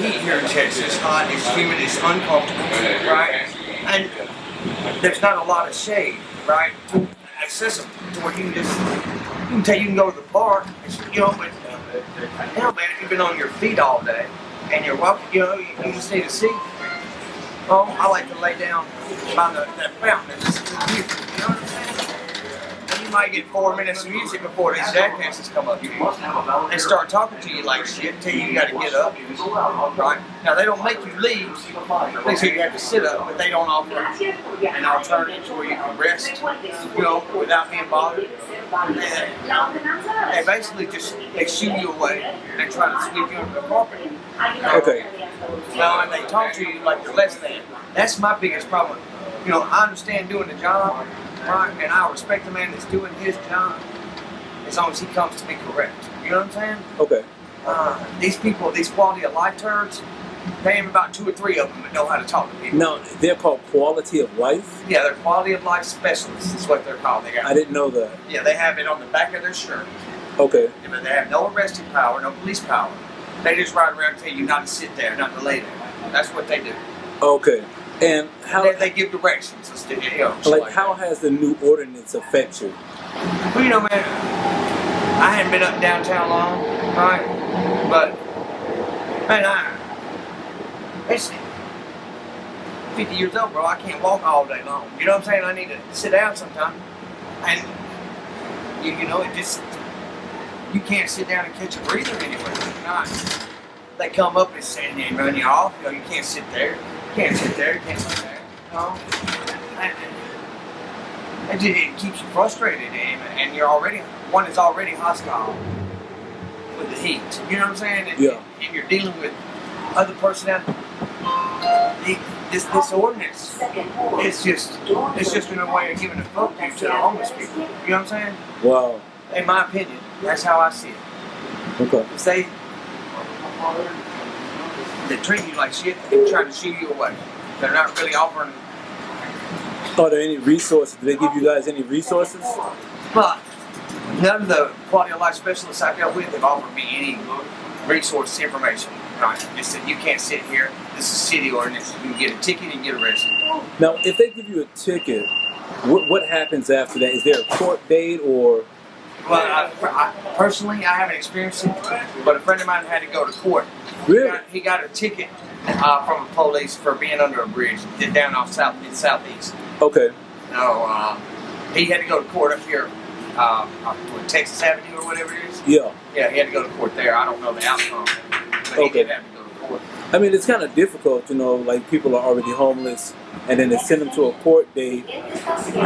heat here in Texas. It's hot, it's humid, it's uncomfortable, right? And there's not a lot of shade, right? Accessible to where you can go to the park, you know, but hell, man, if you've been on your feet all day and you're walking, you know, you just need a seat. Oh, I like to lay down by that fountain and listen to the music. You know what I'm saying? And you might get 4 minutes of music before these jackasses come up here and start talking to you like shit, tell you got to get up. Right? Now, they don't make you leave. They say you have to sit up, but they don't offer an alternative to where you can rest, you know, without being bothered. They basically just, they shoo you away and try to sweep you under the carpet. Okay. No, and they talk to you like you're less than. That's my biggest problem. You know, I understand doing the job, right? And I respect the man that's doing his job as long as he comes to be correct. You know what I'm saying? Okay. These people, these quality of life turds, they have about 2 or 3 of them that know how to talk to people. Now, they're called quality of life? Yeah, they're quality of life specialists is what they're called. I didn't know that. Yeah, they have it on the back of their shirt. Okay. But they have no arresting power, no police power. They just ride around and tell you not to sit there, not to lay there. That's what they do. Okay. And how they give directions instead of, you know, like how has the new ordinance affect you? Well, you know, man, I hadn't been up downtown long, right? But man, it's 50 years old, bro. I can't walk all day long. You know what I'm saying? I need to sit down sometime. And you know, it just, you can't sit down and catch a breather anywhere. Not. They come up and run you off. You know, you can't sit there. You can't sit there. You can't sit there. You know? It keeps you frustrated, and you're already, one is already hostile with the heat. You know what I'm saying? And, yeah. And you're dealing with other personality. This ordinance, it's just in a way of giving a fuck you to the homeless people. You know what I'm saying? Wow. In my opinion, that's how I see it. Okay. Because they treat you like shit and try to shoo you away. They're not really offering. Are there any resources? Do they give you guys any resources? But none of the quality of life specialists I dealt with have offered me any resource information. Right? They said you can't sit here. This is city ordinance. You can get a ticket and get arrested. Now, if they give you a ticket, what happens after that? Is there a court date or? Well, I personally, I haven't experienced it, but a friend of mine had to go to court. Really? He got a ticket from the police for being under a bridge down off southeast. Okay. No, he had to go to court up here, Texas Avenue or whatever it is. Yeah. Yeah, he had to go to court there. I don't know the outcome, but he did have to go to court. I mean, it's kind of difficult, you know, like people are already homeless, and then they send them to a court date,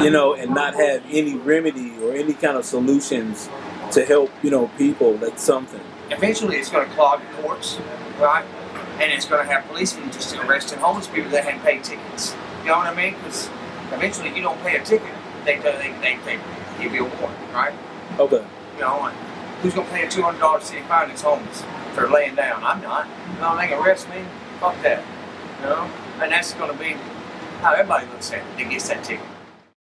you know, and not have any remedy or any kind of solutions to help, you know, people. That's something. Eventually, it's going to clog the courts, right? And it's going to have policemen just arresting homeless people that hadn't paid tickets. You know what I mean? Because eventually, if you don't pay a ticket, they give you a warning, right? Okay. You know, and who's going to pay a $200 city fine that's homeless for laying down? I'm not. You know, they can arrest me. Fuck that. You know? And that's going to be how everybody looks at it that gets that ticket.